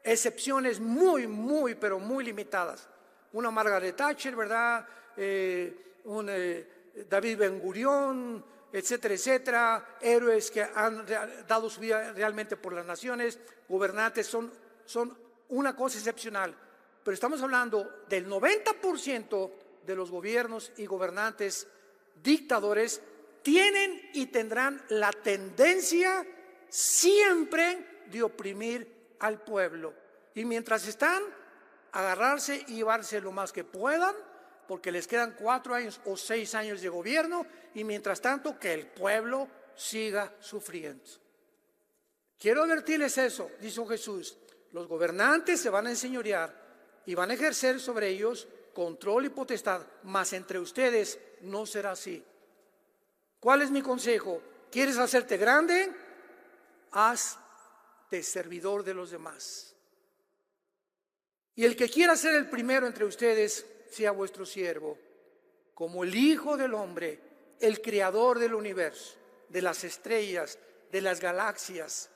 excepciones muy, pero muy limitadas. Una Margaret Thatcher, ¿verdad? David Ben-Gurión, etcétera, etcétera. Héroes que han dado su vida realmente por las naciones. Gobernantes son una cosa excepcional. Pero estamos hablando del 90% de los gobiernos y gobernantes dictadores tienen y tendrán la tendencia siempre de oprimir al pueblo. Y mientras están, agarrarse y llevarse lo más que puedan, porque les quedan 4 años o 6 años de gobierno, y mientras tanto que el pueblo siga sufriendo. Quiero advertirles eso, dijo Jesús: los gobernantes se van a enseñorear y van a ejercer sobre ellos control y potestad, mas entre ustedes no será así. ¿Cuál es mi consejo? ¿Quieres hacerte grande? Hazte servidor de los demás. Y el que quiera ser el primero entre ustedes, sea vuestro siervo, como el Hijo del Hombre, el Creador del universo, de las estrellas, de las galaxias,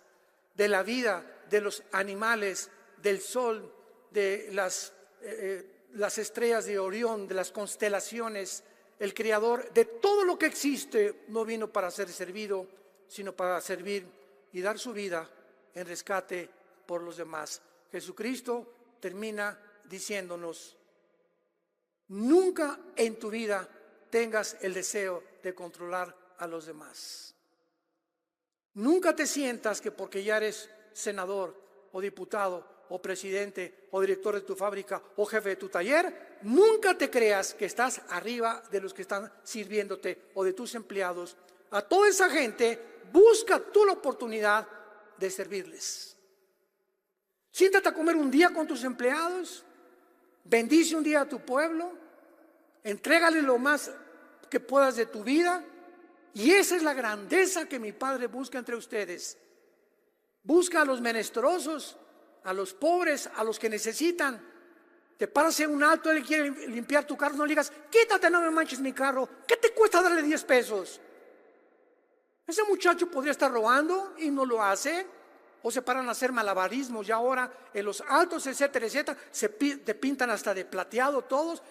de la vida, de los animales, del sol, de las estrellas de Orión, de las constelaciones. El Creador de todo lo que existe no vino para ser servido, sino para servir y dar su vida en rescate por los demás. Jesucristo termina diciéndonos: nunca en tu vida tengas el deseo de controlar a los demás. Nunca te sientas que porque ya eres senador o diputado o presidente o director de tu fábrica o jefe de tu taller, nunca te creas que estás arriba de los que están sirviéndote o de tus empleados. A toda esa gente busca tú la oportunidad de servirles. Siéntate a comer un día con tus empleados, bendice un día a tu pueblo, entrégale lo más que puedas de tu vida, y esa es la grandeza que mi Padre busca entre ustedes. Busca a los menesterosos, a los pobres, a los que necesitan. Te paras en un alto, él quiere limpiar tu carro, no le digas: quítate, no me manches mi carro. ¿Qué te cuesta darle 10 pesos? Ese muchacho podría estar robando y no lo hace. o se paran a hacer malabarismos, y ahora en los altos, etcétera, etcétera, te pintan hasta de plateado todos.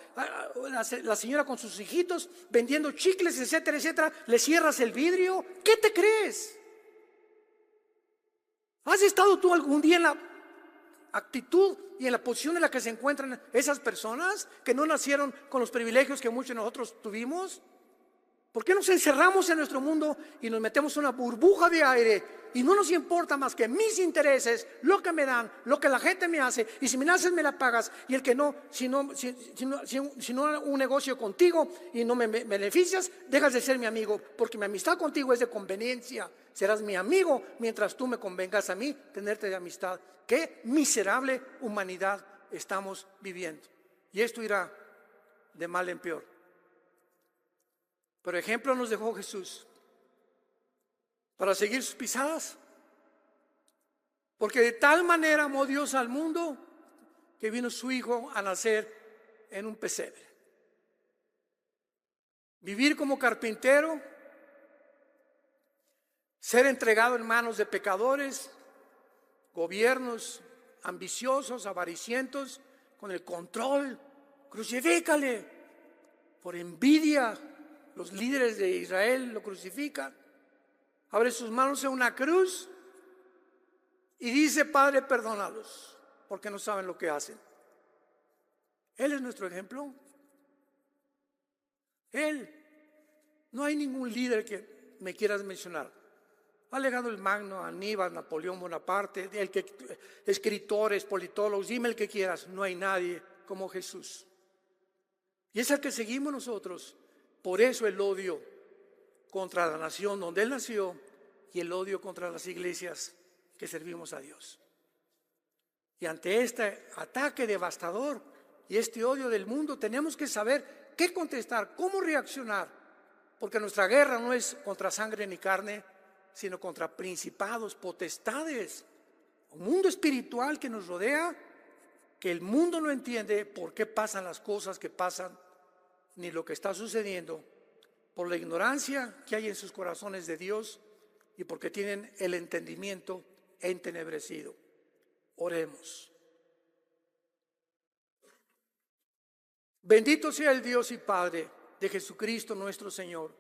La señora con sus hijitos vendiendo chicles, etcétera, etcétera, le cierras el vidrio. ¿Qué te crees? ¿Has estado tú algún día en la actitud y en la posición en la que se encuentran esas personas que no nacieron con los privilegios que muchos de nosotros tuvimos? ¿Por qué nos encerramos en nuestro mundo y nos metemos en una burbuja de aire y no nos importa más que mis intereses, lo que me dan, lo que la gente me hace, y si me haces me la pagas, y el que no, si no un negocio contigo y no me beneficias, dejas de ser mi amigo, porque mi amistad contigo es de conveniencia. Serás mi amigo mientras tú me convengas a mí tenerte de amistad. Qué miserable humanidad estamos viviendo, y esto irá de mal en peor. Por ejemplo, nos dejó Jesús para seguir sus pisadas, porque de tal manera amó Dios al mundo que vino su Hijo a nacer en un pesebre. Vivir como carpintero, ser entregado en manos de pecadores, gobiernos ambiciosos, avaricientos, con el control. Crucifícale. Por envidia, los líderes de Israel lo crucifican. Abre sus manos en una cruz y dice: Padre, perdónalos, porque no saben lo que hacen. Él es nuestro ejemplo. Él. No hay ningún líder que me quieras mencionar. Alejandro el Magno, Aníbal, Napoleón Bonaparte, escritores, politólogos, dime el que quieras. No hay nadie como Jesús. Y es el que seguimos nosotros. Por eso el odio contra la nación donde Él nació y el odio contra las iglesias que servimos a Dios. Y ante este ataque devastador y este odio del mundo, tenemos que saber qué contestar, cómo reaccionar, porque nuestra guerra no es contra sangre ni carne, sino contra principados, potestades, un mundo espiritual que nos rodea, que el mundo no entiende por qué pasan las cosas que pasan, ni lo que está sucediendo, por la ignorancia que hay en sus corazones de Dios y porque tienen el entendimiento entenebrecido. Oremos. Bendito sea el Dios y Padre de Jesucristo nuestro Señor,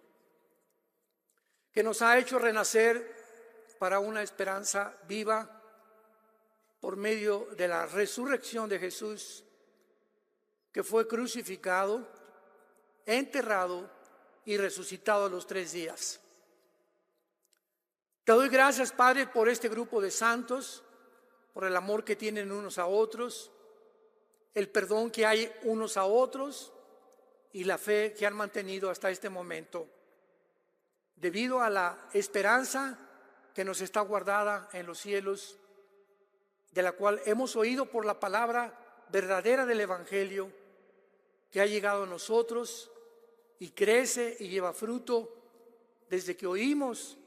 que nos ha hecho renacer para una esperanza viva por medio de la resurrección de Jesús, que fue crucificado, enterrado y resucitado a los 3 días. Te doy gracias, Padre, por este grupo de santos, por el amor que tienen unos a otros, el perdón que hay unos a otros y la fe que han mantenido hasta este momento, debido a la esperanza que nos está guardada en los cielos, de la cual hemos oído por la palabra verdadera del Evangelio, que ha llegado a nosotros y crece y lleva fruto desde que oímos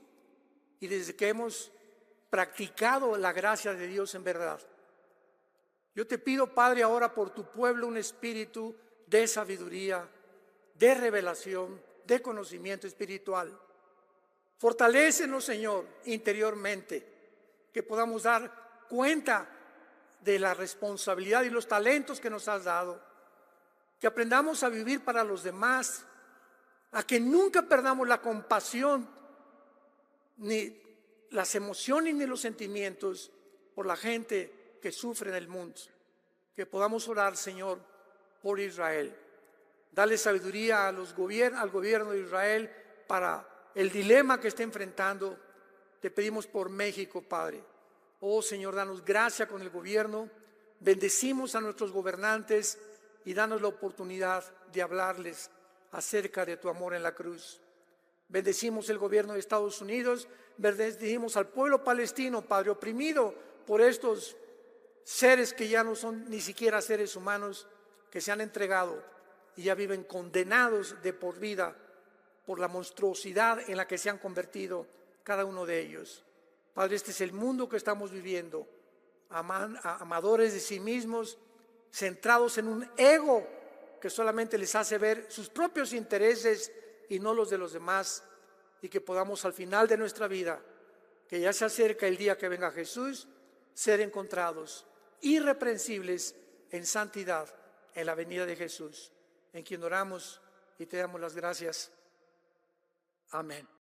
y desde que hemos practicado la gracia de Dios en verdad. Yo te pido, Padre, ahora por tu pueblo un espíritu de sabiduría, de revelación, de conocimiento espiritual. Fortalécenos, Señor, interiormente, que podamos dar cuenta de la responsabilidad y los talentos que nos has dado, que aprendamos a vivir para los demás, a que nunca perdamos la compasión, ni las emociones ni los sentimientos por la gente que sufre en el mundo. Que podamos orar, Señor, por Israel. Dale sabiduría al gobierno de Israel para el dilema que está enfrentando. Te pedimos por México, Padre. Oh Señor, danos gracia con el gobierno. Bendecimos a nuestros gobernantes y danos la oportunidad de hablarles acerca de tu amor en la cruz. Bendecimos el gobierno de Estados Unidos, bendecimos al pueblo palestino, Padre, oprimido por estos seres que ya no son ni siquiera seres humanos, que se han entregado y ya viven condenados de por vida por la monstruosidad en la que se han convertido cada uno de ellos. Padre, este es el mundo que estamos viviendo, amadores de sí mismos, centrados en un ego que solamente les hace ver sus propios intereses y no los de los demás, y que podamos al final de nuestra vida que ya se acerca el día que venga Jesús, ser encontrados irreprensibles en santidad en la venida de Jesús, en quien oramos y te damos las gracias. Amén.